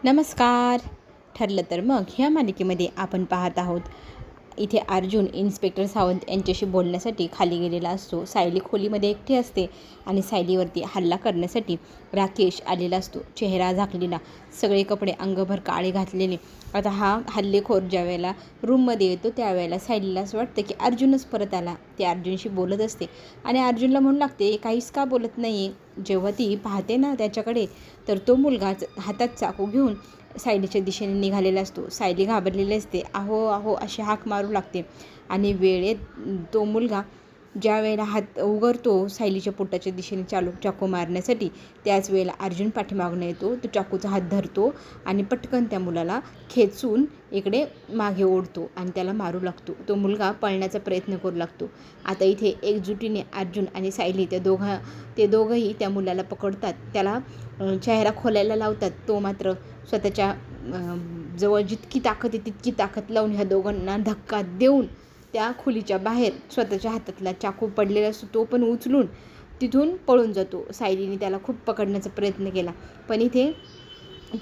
नमस्कार. ठरलं तर मग ह्या मालिकेमध्ये आपण पाहत आहोत. इथे अर्जुन इन्स्पेक्टर सावंत यांच्याशी बोलण्यासाठी खाली गेलेला असतो. सायली खोलीमध्ये एकटी असते आणि सायलीवरती हल्ला करण्यासाठी राकेश आलेला असतो. चेहरा झाकलेला, सगळे कपडे अंगभर काळे घातलेले. आता हा हल्लेखोर ज्या वेळेला रूममध्ये येतो त्यावेळेला सायलीला असं वाटतं की अर्जुनच परत आला. ती अर्जुनशी बोलत असते आणि अर्जुनला म्हणू लागते काहीच का बोलत नाही आहे. जेव्हा ती पाहते ना त्याच्याकडे, तर तो मुलगा हातात चाकू घेऊन सायलीच्या दिशेने निघालेला असतो. सायली घाबरलेली असते. आहो आहो अशी हाक मारू लागते आणि वेळेत तो मुलगा ज्या वेळेला हात उघडतो सायलीच्या पोटाच्या दिशेने चाकू मारण्यासाठी, त्याच वेळेला अर्जुन पाठीमागून येतो. तो चाकूचा हात धरतो आणि पटकन त्या मुलाला खेचून इकडे मागे ओढतो आणि त्याला मारू लागतो. तो मुलगा पळण्याचा प्रयत्न करू लागतो. आता इथे एकजुटीने अर्जुन आणि सायली ते दोघंही त्या मुलाला पकडतात. त्याला चेहरा खोलायला लावतात. तो मात्र स्वतःच्या जवळ जितकी ताकद आहे तितकी ताकद लावून ह्या दोघांना धक्का देऊन त्या खोलीच्या बाहेर स्वतःच्या हातातला चाकू पडलेला असतो तो पण उचलून तिथून पळून जातो. सायलीने त्याला खूप पकडण्याचा प्रयत्न केला, पण इथे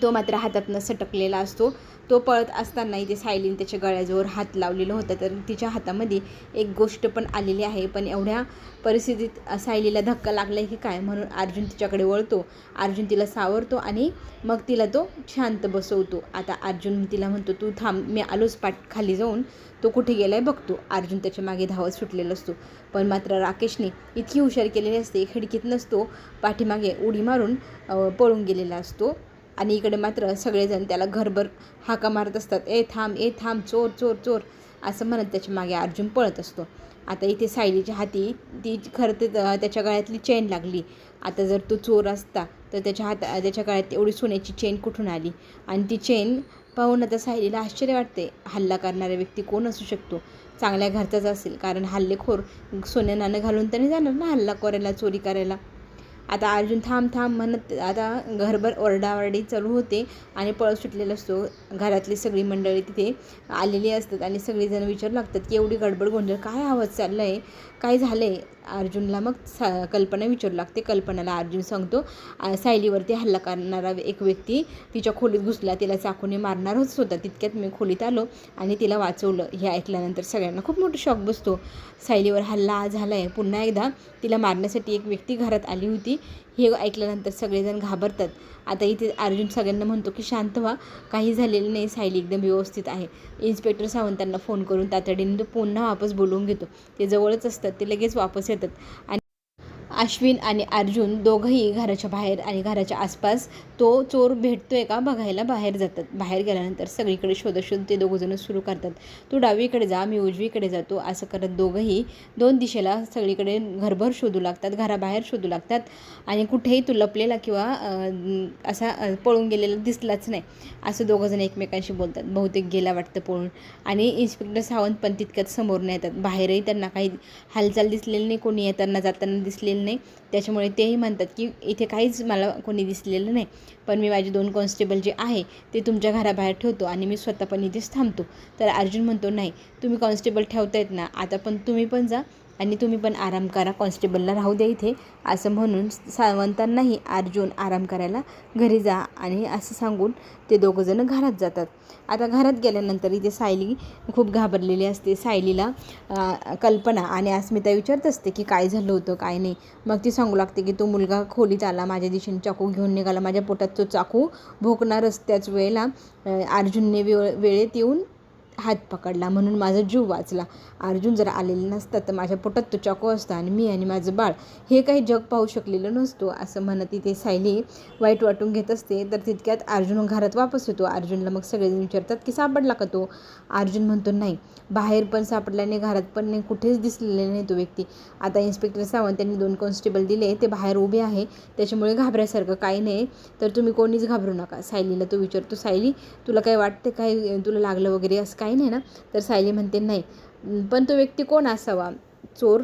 तो मात्र हातातनं सटकलेला असतो. तो पळत असताना इथे सायलीने त्याच्या गळ्याजवळ हात लावलेला होता, तर तिच्या हातामध्ये एक गोष्ट पण आलेली आहे. पण एवढ्या परिस्थितीत सायलीला धक्का लागला की काय, म्हणून अर्जुन तिच्याकडे वळतो. अर्जुन तिला सावरतो आणि मग तिला तो शांत बसवतो. आता अर्जुन तिला म्हणतो तू थांब, मी आलोच खाली जाऊन. तो कुठे गेलाय बघतो. अर्जुन त्याच्या मागे धावत सुटलेला असतो. पण मात्र राकेशने इतकी हुशार केलेली असते, खिडकीत नसतो, पाठीमागे उडी मारून पळून गेलेला असतो. आणि इकडे मात्र सगळेजण त्याला घरभर हाका मारत असतात. ए थांब, चोर चोर चोर असं म्हणत त्याच्या मागे अर्जुन पळत असतो. आता इथे सायलीच्या हाती ती खरं तर त्याच्या गळ्यातली चेन लागली. आता जर तो चोर असता तर त्याच्या गळ्यात एवढी सोन्याची चेन कुठून आली. आणि ती चेन पाहून आता सायलीला आश्चर्य वाटते. हल्ला करणारा व्यक्ती कोण असू शकतो? चांगल्या घरचाच असेल, कारण हल्लेखोर सोनं नाणं घालून तर नाही जाणार ना हल्ला करायला, चोरी करायला. आता अर्जुन थांब म्हणत आता घरभर ओरडाओरडी चालू होते आणि पळत सुटलेला असतो. घरातली सगळी मंडळी तिथे आलेली असतात आणि सगळेजण विचारू लागतात की एवढी गडबड गोंधळ काय आवाज चालला आहे, काय झालं आहे. अर्जुनला मग कल्पना विचारू लागते. कल्पनाला अर्जुन सांगतो सायलीवरती हल्ला करणारा एक व्यक्ती तिच्या खोलीत घुसला, तिला चाकूने मारणारच होता. तितक्यात मी खोलीत आलो आणि तिला वाचवलं. हे ऐकल्यानंतर सगळ्यांना खूप मोठा शॉक बसतो. सायलीवर हल्ला झाला आहे, पुन्हा एकदा तिला मारण्यासाठी एक व्यक्ती घरात आली होती. हे ऐकल्यानंतर सगळेजण घाबरतात. आता इथे अर्जुन सगळ्यांना म्हणतो की शांत व्हा, काही झालेलं नाही, सायली एकदम व्यवस्थित आहे. इन्स्पेक्टर सावंतांना फोन करून तातडीने तो पुन्हा वापस बोलवून घेतो. ते जवळच असतात, ते लगेच वापस येतात आणि अश्विन आणि अर्जुन दोघंही घराच्या बाहेर आणि घराच्या आसपास तो चोर भेटतोय का बघायला बाहेर जातात. बाहेर गेल्यानंतर सगळीकडे शोधाशोध ते दोघंजणं सुरू करतात. तू डावीकडे जा, मी उजवीकडे जातो, असं करत दोघंही दोन दिशेला सगळीकडे घरभर शोधू लागतात, घराबाहेर शोधू लागतात. आणि कुठेही तो लपलेला किंवा असा पळून गेलेला दिसलाच नाही असं दोघंजण एकमेकांशी बोलतात. बहुतेक गेला वाटतं पळून. आणि इन्स्पेक्टर सावंत पण तितक्यात समोर नाही येतात. बाहेरही त्यांना काही हालचाल दिसलेली नाही, कोणी येताना जाताना दिसलेलं नाही. त्याच्यामुळे तेही म्हणतात की इथे काहीच मला कोणी दिसलेलं नाही, पण मी माझे 2 कॉन्स्टेबल जे आहे ते तुमच्या घराबाहेर ठेवतो आणि मी स्वतः पण इथेच थांबतो. तर अर्जुन म्हणतो नाही, तुम्ही कॉन्स्टेबल ठेवतायत ना, आता पण तुम्ही पण जा आणि तुम्ही पण आराम करा, कॉन्स्टेबलला राहू द्या इथे, असं म्हणून सावंतांनाही अर्जुन आराम करायला घरी जा आणि असं सांगून ते दोघंजणं घरात जातात. आता घरात गेल्यानंतर इथे सायली खूप घाबरलेली असते. सायलीला कल्पना आणि अस्मिता विचारत असते की काय झालं होतं काय नाही. मग ती सांगू लागते की तो मुलगा खोलीत आला, माझ्या दिशेने चाकू घेऊन निघाला, माझ्या पोटात तो चाकू भोकणारच. त्याच वेळेला अर्जुनने वेळेत येऊन हात पकडला म्हणून माझा जीव वाचला. अर्जुन जर आलेला नसता तर माझ्या पोटात तो चाकू असता आणि मी आणि माझं बाळ हे काही जग पाहू शकलेलं नसतो, असं म्हणत इथे सायली वाईट वाटून घेत असते. तर तितक्यात अर्जुन घरात वापस येतो. अर्जुनला मग सगळेजण विचारतात की सापडला का तो. अर्जुन म्हणतो नाही, बाहेर पण सापडला नाही, घरात पण नाही, कुठेच दिसलेले नाही तो व्यक्ती. आता इन्स्पेक्टर सावंत त्यांनी 2 कॉन्स्टेबल दिले, ते बाहेर उभे आहे, त्याच्यामुळे घाबरायसारखं काही नाही, तर तुम्ही कोणीच घाबरू नका. सायलीला तो विचारतो सायली तुला काय वाटतं, काय तुला लागलं वगैरे असं काही नाही ना. तर सायली म्हणते नाही, पण तो व्यक्ती कोण असावा, चोर.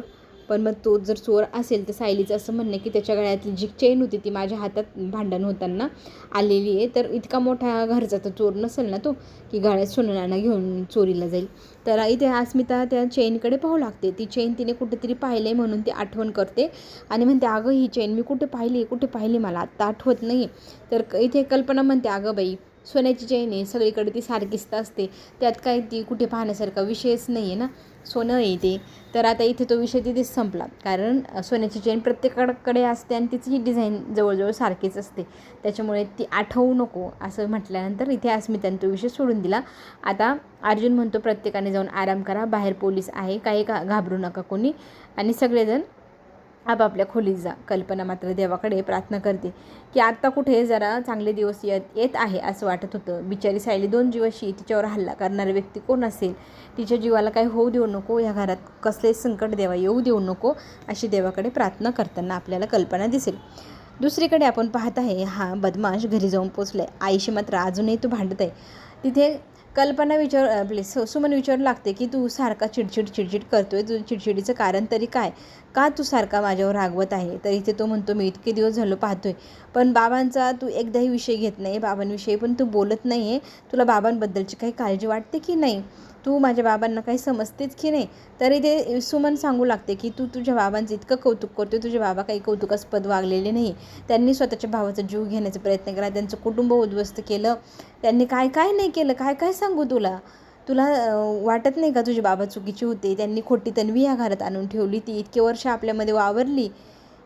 पण मग तो जर चोर असेल तर सायलीचं असं म्हणणं की त्याच्या गळ्यातली जी चेन होती ती माझ्या हातात भांडण होताना आलेली आहे, तर इतका मोठा घरचा तर चोर नसेल ना तो की गळ्यात सोनं नाणं घेऊन चोरीला जाईल. तर इथे अस्मिता त्या चेनकडे पाहू लागते. ती चेन तिने कुठेतरी पाहिलं आहे म्हणून ती आठवण करते आणि म्हणते अगं ही चेन मी कुठे पाहिली मला आत्ता आठवत नाही. तर इथे कल्पना म्हणते अगं बाई सोन्याची चेन आहे, सगळीकडे ती सारखीच तर असते, त्यात काय ती कुठे पाहण्यासारखा विषयच नाही आहे ना, सोनं आहे ते. तर आता इथे तो विषय तिथेच संपला, कारण सोन्याची चेन प्रत्येकाकडे असते आणि तिची ही डिझाईन जवळजवळ सारखीच असते, त्याच्यामुळे ती आठवू नको असं म्हटल्यानंतर इथे अस्मिताने तो विषय सोडून दिला. आता अर्जुन म्हणतो प्रत्येकाने जाऊन आराम करा, बाहेर पोलीस आहे, काही घाबरू नका कोणी, आणि सगळेजण आपापल्या खोलीत जा. कल्पना मात्र देवाकडे प्रार्थना करते की आत्ता कुठे जरा चांगले दिवस येत आहे असं वाटत होतं. बिचारी सायली 2 जीवाशी, तिच्यावर हल्ला करणारी व्यक्ती कोण असेल, तिच्या जीवाला काही होऊ देऊ नको, या घरात कसले संकट देवा येऊ देऊ नको, अशी देवाकडे प्रार्थना करताना आपल्याला कल्पना दिसेल. दुसरीकडे आपण पाहत आहे हा बदमाश घरी जाऊन पोचला आहे. आईशी मात्र अजूनही तो भांडत आहे. तिथे कल्पना सुमन विचारू लागते की तू सारखा चिडचिड करतोय, तुझं चिडचिडीचं कारण तरी काय, का तू सारखा माझ्यावर रागवत आहे. तर इथे तो म्हणतो मी इतके दिवस झालो पाहतोय, पण बाबांचा तू एकदाही विषय घेत नाही, बाबांविषयी पण तू बोलत नाही आहे, तुला बाबांबद्दलची काही काळजी वाटते की नाही, तू माझ्या बाबांना काही समजतेच की नाही. तरी ते सुमन सांगू लागते की तू तुझ्या बाबांचं इतकं कौतुक करतोय, तुझे बाबा काही कौतुकास्पद वागलेले नाही, त्यांनी स्वतःच्या भावाचा जीव घेण्याचा प्रयत्न केला, त्यांचं कुटुंब उद्ध्वस्त केलं, त्यांनी काय काय नाही केलं, काय काय सांगू तुला, वाटत नाही का तुझे बाबा चुकीचे होते, त्यांनी खोटी तन्वी या घरात आणून ठेवली, ती इतके वर्ष आपल्यामध्ये वावरली.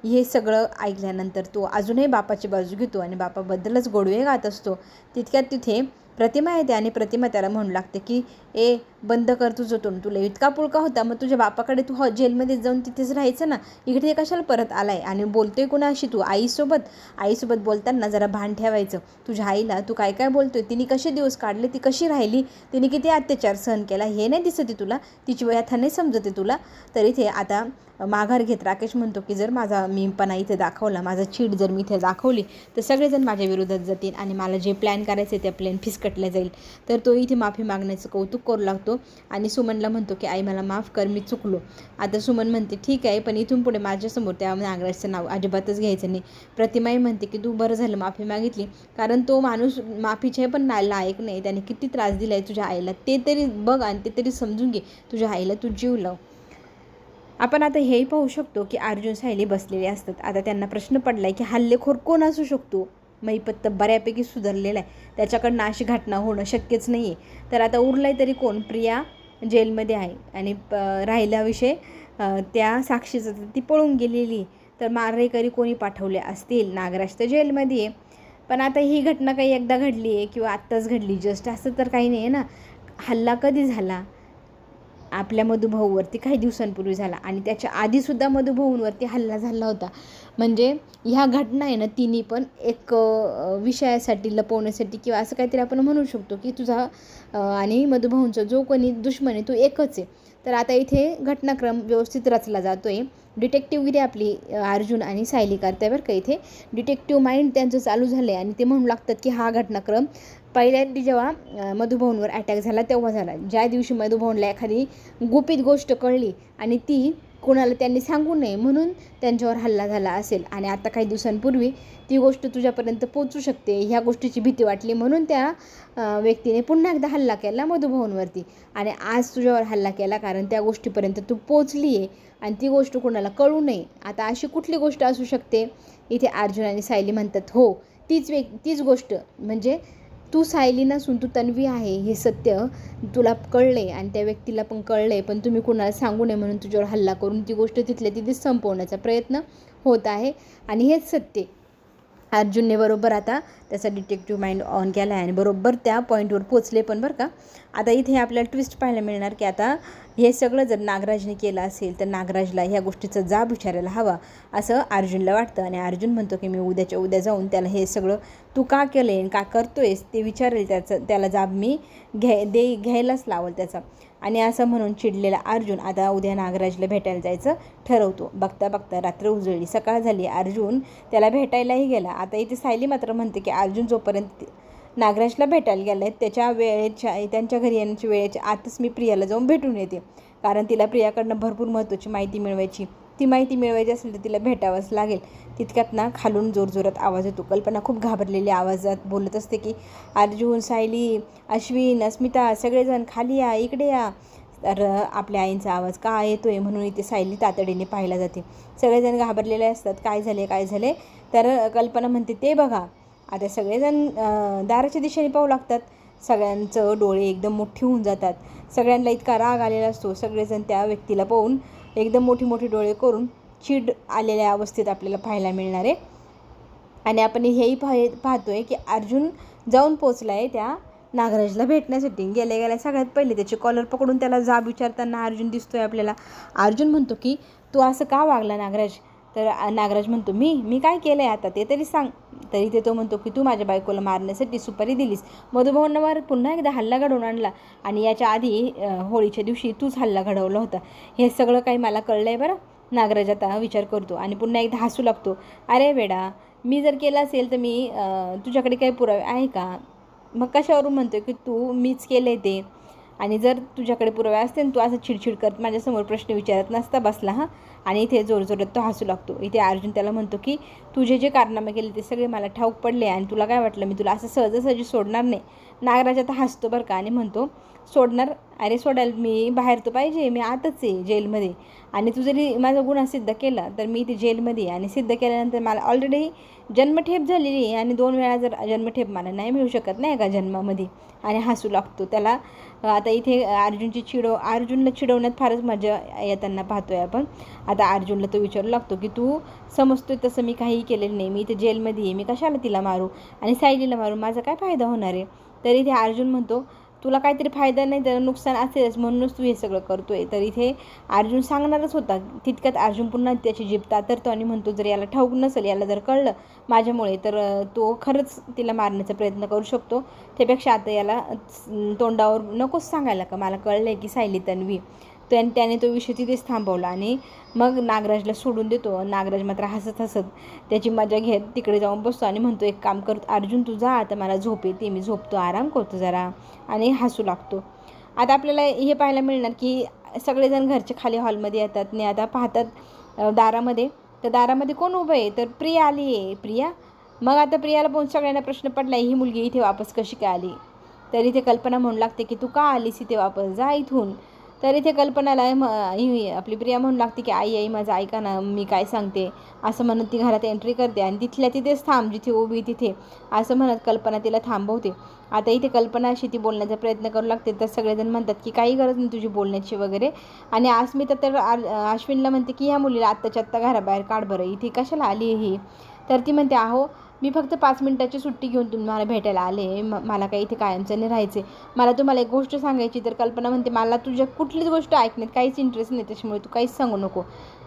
हे सगळं ऐकल्यानंतर तो अजूनही बापाची बाजू घेतो आणि बापाबद्दलच गोडवे गात असतो. तितक्यात तिथे प्रतिमा येते आणि प्रतिमा त्याला म्हणू लागते की बंद कर तुझं तोंड, तुला इतका पुळका होता, मग तुझ्या बापाकडे तू जेलमध्ये जाऊन तिथेच राहायचं ना, इकडे कशाला परत आलाय. आणि बोलतोय कुणाशी तू, आईसोबत बोलताना जरा भान ठेवायचं. तुझ्या आईला तू काय काय बोलतोय, तिने कसे दिवस काढले, ती कशी राहिली, तिने किती अत्याचार सहन केला, हे नाही दिसते तुला, तिची व्यथा नाही समजते तुला. तर इथे आता माघार घेत राकेश म्हणतो की जर माझा मीपणा इथे दाखवला, माझा चीड जर मी इथे दाखवली, तर सगळेजण माझ्या विरोधात जातील आणि मला जे प्लॅन करायचे त्या प्लॅन फिसकटल्या जाईल. तर तो इथे माफी मागण्याचं कौतुक करू लागतो आणि सुमनला म्हणतो की आई मला माफ कर, मी चुकलो. आता सुमन म्हणते ठीक आहे, पण इथून पुढे माझ्यासमोर त्या नागराजचं नाव अजिबातच घ्यायचं नाही. प्रतिमाही म्हणते की तू बरं झालं माफी मागितली, कारण तो माणूस माफीचे पण लायक नाही, त्याने किती त्रास दिला आहे तुझ्या आईला ते तरी बघ आणि ते तरी समजून घे, तुझ्या आईला तू जीव लाव. आपण आता हेही पाहू शकतो की अर्जुन सायली बसलेले असतात. आता त्यांना प्रश्न पडला आहे की हल्लेखोर कोण असू शकतो. मैपत बऱ्यापैकी सुधारलेला आहे, त्याच्याकडनं अशी घटना होणं शक्यच नाही आहे. तर आता उरलाय तरी कोण, प्रिया जेलमध्ये आहे आणि राहिला विषय त्या साक्षीचा, ती पळून गेलेली, तर मारेकरी कोणी पाठवले असतील, नागराज तर जेलमध्ये आहे. पण आता ही घटना काही एकदा घडली आहे किंवा आत्ताच घडली जस्ट असं तर काही नाही आहे ना. हल्ला कधी झाला, आपल्या मधुभाऊवरती काही दिवसांपूर्वी झाला आणि त्याच्या आधीसुद्धा मधुभाऊंवरती हल्ला झाला होता. म्हणजे ह्या घटना आहे ना तिन्ही पण एक विषयासाठी लपवण्यासाठी किंवा असं काहीतरी आपण म्हणू शकतो की तुझा आणि मधुभाऊंचा जो कोणी दुश्मन आहे तो एकच आहे. तर आता इथे घटनाक्रम व्यवस्थित रचला जातो आहे. डिटेक्टिव्हगिरी आपली अर्जुन आणि सायली करताय बरं का. इथे डिटेक्टिव्ह माइंड त्यांचं चालू झालं आहे आणि ते म्हणू लागतात की हा घटनाक्रम पहिल्यांदा जेव्हा मधुभाऊंवर अटॅक झाला तेव्हा झाला, ज्या दिवशी मधुभाऊंला एखादी गुपित गोष्ट कळली आणि ती कोणाला त्यांनी सांगू नये म्हणून त्यांच्यावर हल्ला झाला असेल आणि आता काही दिवसांपूर्वी ती गोष्ट तुझ्यापर्यंत पोचू शकते ह्या गोष्टीची भीती वाटली म्हणून त्या व्यक्तीने पुन्हा एकदा हल्ला केला मधुभाऊंवरती आणि आज तुझ्यावर हल्ला केला कारण त्या गोष्टीपर्यंत तू पोचली आहे आणि ती गोष्ट कोणाला कळू नये. आता अशी कुठली गोष्ट असू शकते. इथे अर्जुन आणि सायली म्हणतात हो तीच गोष्ट, म्हणजे तू सायली नसून तू तन्वी आहे हे सत्य तुला कळले आणि त्या व्यक्तीला पण कळले, पण तुम्ही कुणाला सांगू नये म्हणून तुझ्यावर हल्ला करून ती गोष्ट तिथल्या तिथेच संपवण्याचा प्रयत्न होत आहे आणि हेच सत्य. अर्जुनने बरोबर आता त्याचा डिटेक्टिव्ह माइंड ऑन केला आहे आणि बरोबर त्या पॉईंटवर पोचले पण बरं का. आता इथे आपल्याला ट्विस्ट पाहायला मिळणार की आता हे सगळं जर नागराजने केलं असेल तर नागराजला ह्या गोष्टीचा जाब विचारायला हवा असं अर्जुनला वाटतं आणि अर्जुन म्हणतो की मी उद्याच्या उद्या जाऊन त्याला हे सगळं तू का केलं आहे का करतोयस ते विचारेल, त्याला जाब मी घ्यायलाच लावल त्याचा. आणि असं म्हणून चिडलेला अर्जुन आता उद्या नागराजला भेटायला जायचं ठरवतो. बघता बघता रात्र उजळली, सकाळ झाली, अर्जुन त्याला भेटायलाही गेला. आता इथे सायली मात्र म्हणते की अर्जुन जोपर्यंत नागराजला भेटायला गेला आहे त्यांच्या घरी येण्याच्या वेळेच्या आतच मी प्रियाला जाऊन भेटून येते, कारण तिला प्रियाकडनं भरपूर महत्त्वाची माहिती मिळवायची. ती माहिती मिळवायची असेल तर तिला भेटावंच लागेल. तितक्यात ना खालून जोरजोरात आवाज येतो. कल्पना खूप घाबरलेल्या आवाजात बोलत असते की अर्जुन, सायली, अश्विन, अस्मिता सगळेजण खाली या, इकडे या. तर आपल्या आईंचा आवाज का येतोय म्हणून इथे सायली तातडीने पाहायला जाते. सगळेजण घाबरलेले असतात, काय झाले. तर कल्पना म्हणते ते बघा आता सगळेजण दाराच्या दिशेने पाहू लागतात. सगळ्यांचं डोळे एकदम मोठी होऊन जातात. सगळ्यांना इतका राग आलेला असतो. सगळेजण त्या व्यक्तीला पाहून एकदम मोठी मोठी डोळे करून चीड आलेल्या अवस्थेत आपल्याला पाहायला मिळणार आहे. आणि आपण हेही पाहतोय की अर्जुन जाऊन पोचला आहे त्या नागराजला भेटण्यासाठी. गेल्या सगळ्यात पहिले त्याची कॉलर पकडून त्याला जाब विचारताना अर्जुन दिसतोय आपल्याला. अर्जुन म्हणतो की तू असं का वागला नागराज? तर नागराज म्हणतो मी काय केलं आहे आता ते तरी सांग. तरी ते तो म्हणतो की तू माझ्या बायकोला मारण्यासाठी सुपारी दिलीस, मधुभाऊंवर पुन्हा एकदा हल्ला घडवून आणला आणि याच्या आधी होळीच्या दिवशी तूच हल्ला घडवला होता. हे सगळं काही मला कळलं आहे बरं. नागराज आता विचार करतो आणि पुन्हा एकदा हसू लागतो. अरे वेडा, मी जर केलं असेल तर मी तुझ्याकडे काही पुरावे आहे का? मग कशावरून म्हणतो की तू मीच केलं आहे ते? आणि जर तुझ्याकडे पुरावे असते तू असं चिडचिड करत माझ्यासमोर प्रश्न विचारत नसता बसला हां. आणि इथे जोरजोरात तो हसू लागतो. इथे अर्जुन त्याला म्हणतो की तुझे जे कारनामे केले ते सगळे मला ठाऊक पडले आणि तुला काय वाटलं मी तुला असं सहजासहजी सोडणार नाही? नागराज आता हसतो बरं का आणि म्हणतो सोडणार? अरे सोडायला मी बाहेर तर पाहिजे, मी आतच आहे जेलमध्ये. आणि तू जरी माझा गुन्हा सिद्ध केला तर मी इथे जेलमध्ये आणि सिद्ध केल्यानंतर मला ऑलरेडी जन्मठेप झालेली आहे आणि 2 वेळा जर जन्मठेप मला नाही मिळू शकत नाही का जन्मामध्ये. आणि हसू लागतो त्याला. आता इथे अर्जुनला चिडवण्यात फारच मजा येताना पाहतोय आपण. आता अर्जुनला तो विचारू लागतो की तू समजतोय तसं मी काहीही केलेलं नाही, मी इथे जेलमध्ये आहे, मी कशाला तिला मारू आणि सायलीला मारू, माझा काय फायदा होणार आहे? तरी इथे अर्जुन म्हणतो तुला काहीतरी फायदा नाही तर नुकसान असेलच म्हणूनच तू हे सगळं करतोय. तर इथे अर्जुन सांगणारच होता. तितक्यात अर्जुन पुन्हा त्याची जीभ तातरतो आणि म्हणतो जर याला ठाऊक नसेल, याला जर कळलं माझ्यामुळे तर तो खरंच तिला मारण्याचा प्रयत्न करू शकतो. त्यापेक्षा आता याला तोंडावर नकोच सांगायला का मला कळलं आहे की सायली तन्वी. त्याने तो विषय तिथेच थांबवला आणि मग नागराजला सोडून देतो. नागराज मात्र हसत त्याची मजा घेत तिकडे जाऊन बसतो आणि म्हणतो एक काम करतो अर्जुन तू जा आता, मला झोप येते, मी झोपतो, आराम करतो जरा. आणि हसू लागतो. आता आपल्याला हे पाहायला मिळणार की सगळेजण घरचे खाली हॉलमध्ये येतात आणि आता पाहतात दारामध्ये. तर दारामध्ये कोण उभं आहे? तर प्रिया आली आहे. प्रिया? मग आता प्रियाला पाहून सगळ्यांना प्रश्न पडला ही मुलगी इथे वापस कशी काय आली? तर इथे कल्पना म्हणू लागते की तू का आलीस इथे वापस, जा इथून. तर इथे कल्पनाला आपली प्रिया म्हणू लागते की आई माझं ऐका ना, मी काय सांगते, असं म्हणत ती घरात एंट्री करते आणि तिथल्या तिथेच थांब, जिथे उभी तिथे, असं म्हणत कल्पना तिला थांबवते. आता इथे कल्पना अशी ती बोलण्याचा प्रयत्न करू लागते. तर सगळेजण म्हणतात की काही गरज नाही तुझी बोलण्याची वगैरे. आणि अस्मिता तर अश्विनला म्हणते की ह्या मुलीला आत्ताच्या आत्ता घराबाहेर काढ बरं, इथे कशाला आली ही? तर ती म्हणते अहो मी फक्त 5 मिनिटाची सुट्टी घेऊन तुम्हाला भेटायला आले, मला काही इथे कायमचं नाही राहायचे. मला तुम्हाला एक गोष्ट सांगायची. तर कल्पना म्हणते मला तुझ्या कुठलीच गोष्ट ऐकण्यात काहीच इंटरेस्ट नाही, त्याच्यामुळे तू काहीच सांगू नको.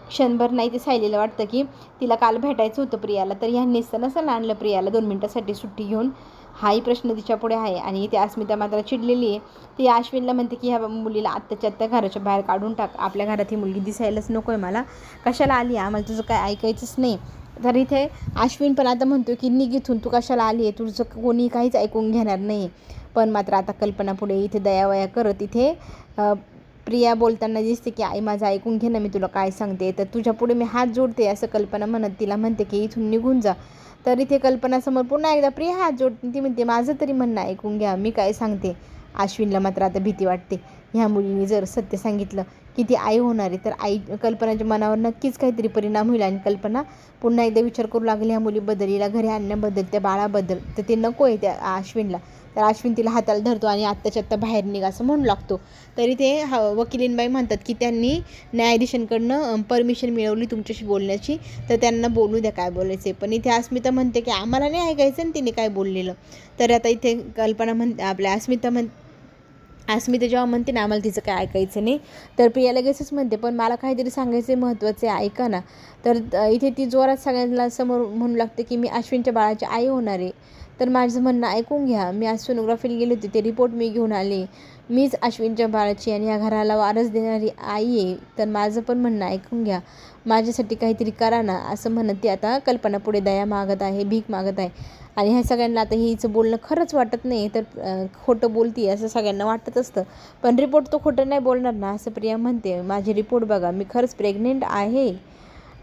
क्षणभर नाही ते सायलीला वाटतं की तिला काल भेटायचं होतं प्रियाला, तर ह्यांनीच तर नसेल आणलं प्रियाला 2 मिनिटासाठी सुट्टी घेऊन, हाही प्रश्न तिच्यापुढे आहे. आणि ती अस्मिता मात्र चिडलेली आहे. ती अश्विनला म्हणते की ह्या मुलीला आत्ताच्या आत्ता घराच्या बाहेर काढून टाक, आपल्या घरात ही मुलगी दिसायलाच नको आहे मला, कशाला आली, आम्हाला तुझं काय ऐकायचंच नाही. तर इथे अश्विन पण आता म्हणतो की निघ इथून, तू कशाला आली आहे, तुझं कोणी काहीच ऐकून घेणार नाही. पण मात्र आता कल्पना पुढे इथे दयावया करत इथे प्रिया बोलताना दिसते की आई माझं ऐकून घे ना, मी तुला काय सांगते, तर तुझ्या पुढे मी हात जोडते असं कल्पना म्हणत तिला म्हणते की इथून निघून जा. तर इथे कल्पनासमोर पुन्हा एकदा प्रिया हात जोडते. ती म्हणते माझं तरी म्हणणं ऐकून घ्या, मी काय सांगते. अश्विनला मात्र आता भीती वाटते. ह्या मुलीने जर सत्य सांगितलं की ती आई होणार आहे तर कल्पनाच्या मनावर नक्कीच काहीतरी परिणाम होईल. आणि कल्पना पुन्हा एकदा विचार करू लागली ह्या मुलीबद्दल, हिला घरी आणण्याबद्दल, त्या बाळाबद्दल. तर ते नको आहे त्या अश्विनला. तर अश्विन तिला हाताला धरतो आणि आत्ताच्या आत्ता बाहेर निघ असं म्हणू लागतो. तरी ते वकिलीनबाई म्हणतात की त्यांनी न्यायाधीशांकडनं परमिशन मिळवली तुमच्याशी बोलण्याची, तर त्यांना बोलू द्या काय बोलायचे. पण इथे अस्मिता म्हणते की आम्हाला नाही ऐकायचं आणि तिने काय बोललेलं. तर आता इथे कल्पना म्हणते आपल्या अस्मिता जेव्हा म्हणते ना आम्हाला तिचं काय ऐकायचं नाही, तर प्रिया लगेचच म्हणते पण मला काहीतरी सांगायचं महत्त्वाचे ऐका ना. तर इथे ती जोरात सगळ्यांना समोर म्हणू लागते की मी अश्विनच्या बाळाची आई होणार आहे, तर माझं म्हणणं ऐकून घ्या. मी आज सोनोग्राफीला गेले होते, ते रिपोर्ट मी घेऊन आले, मीच अश्विनच्या बाळाची आणि या घराला वारस देणारी आई आहे, तर माझं पण म्हणणं ऐकून घ्या, माझ्यासाठी काहीतरी करा ना, असं म्हणत ती आता कल्पना पुढे दया मागत आहे, भीक मागत आहे. आणि ह्या सगळ्यांना आता हिचं बोलणं खरंच वाटत नाही, तर खोटं बोलती असं सगळ्यांना वाटत असतं. पण रिपोर्ट तो खोटं नाही बोलणार ना, असं प्रिया म्हणते. माझे रिपोर्ट बघा, मी खरंच प्रेग्नेंट आहे.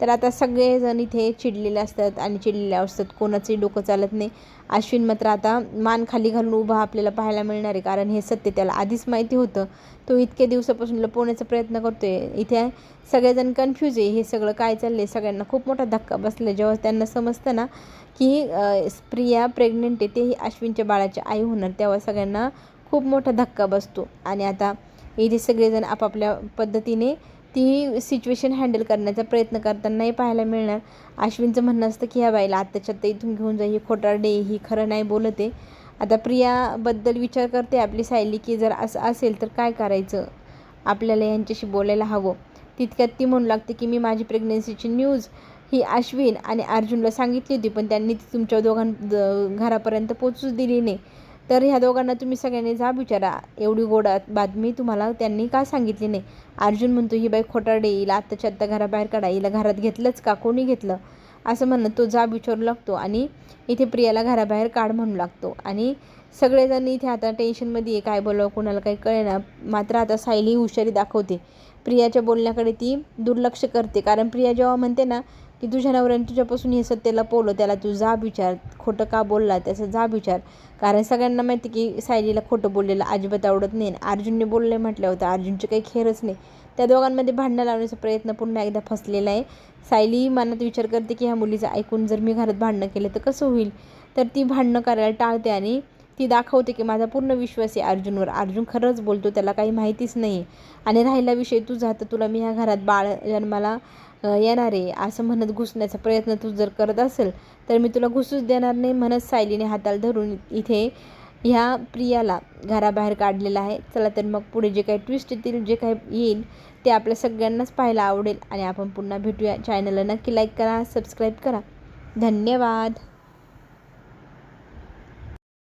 तर आता सगळेजण इथे चिडलेले असतात आणि चिडलेले असतात, कोणाचंही डोकं चालत नाही. अश्विन मात्र आता मान खाली घालून उभा आपल्याला पाहायला मिळणार आहे, कारण हे सत्य त्याला आधीच माहिती होतं. तो इतक्या दिवसापासून लपवण्याचा प्रयत्न करतोय. इथे सगळेजण कन्फ्यूज आहे, हे सगळं काय चाललं आहे. सगळ्यांना खूप मोठा धक्का बसला जेव्हा त्यांना समजतं ना की प्रिया प्रेग्नंट आहे, तेही अश्विनच्या बाळाची आई होणार, तेव्हा सगळ्यांना खूप मोठा धक्का बसतो. आणि आता इथे सगळेजण आपापल्या पद्धतीने ती सिच्युएशन हँडल करण्याचा प्रयत्न करतानाही पाहायला मिळणार. अश्विनचं म्हणणं असतं की ह्या बाईला आत्ताच्या आत्ता इथून घेऊन जा, ही खोटारडे, ही खरं नाही बोलत आहे. आता प्रियाबद्दल विचार करते आपली सायली की जर असं असेल तर काय करायचं, आपल्याला यांच्याशी बोलायला हवं. तितक्यात ती म्हणू लागते की मी माझी प्रेग्नन्सीची न्यूज ही अश्विन आणि अर्जुनला सांगितली होती, पण त्यांनी ती तुमच्या घरापर्यंत पोचूच दिली नाही. तर ह्या दोघांना तुम्ही सगळ्यांनी जा विचारा, एवढी गोड बातमी तुम्हाला त्यांनी का सांगितली नाही. अर्जुन म्हणतो ही बाई खोटारडे, हिला आत्ताच्या आत्ता घराबाहेर काढा, हिला घरात घेतलंच का, कोणी घेतलं असं म्हणत तो जा विचारू लागतो आणि इथे प्रियाला घराबाहेर काढ म्हणू लागतो. आणि सगळेजण इथे आता टेन्शनमध्ये काय बोलावं कोणाला काही कळेना. मात्र आता सायली हुशारी दाखवते, प्रियाच्या बोलण्याकडे ती दुर्लक्ष करते. कारण प्रिया जेव्हा म्हणते ना की तुझ्या नवऱ्याने तुझ्यापासून हे सत्य लपवलं, त्याला तू जा विचार, खोटं का बोलला त्याचं जा विचार. कारण सगळ्यांना माहिती की सायलीला खोटं बोललेलं अजिबात आवडत नाही. अर्जुनने बोलले म्हटलं होतं, अर्जुनचे काही खेरच नाही. त्या दोघांमध्ये भांडणं लावण्याचा प्रयत्न पुन्हा एकदा फसलेला आहे. सायली मनात विचार करते की ह्या मुलीचं ऐकून जर मी घरात भांडणं केलं तर कसं होईल. तर ती भांडणं करायला टाळते आणि ती दाखवते की माझा पूर्ण विश्वास आहे अर्जुनवर, अर्जुन खरंच बोलतो, त्याला काही माहितीच नाही. आणि राहिला विषय तुझा, तर तुला मी ह्या घरात बाळ जन्माला येणार आहे असं म्हणत घुसण्याचा प्रयत्न तू जर करत असेल तर मी तुला घुसूच देणार नाही, म्हणत सायलीने हाताला धरून इथे ह्या प्रियाला घराबाहेर काढलेलं आहे. चला तर मग पुढे जे काही ट्विस्ट येतील, जे काही येईल ते आपल्या सगळ्यांनाच पाहायला आवडेल. आणि आपण पुन्हा भेटूया. चॅनलला नक्की लाईक करा, सबस्क्राईब करा. धन्यवाद.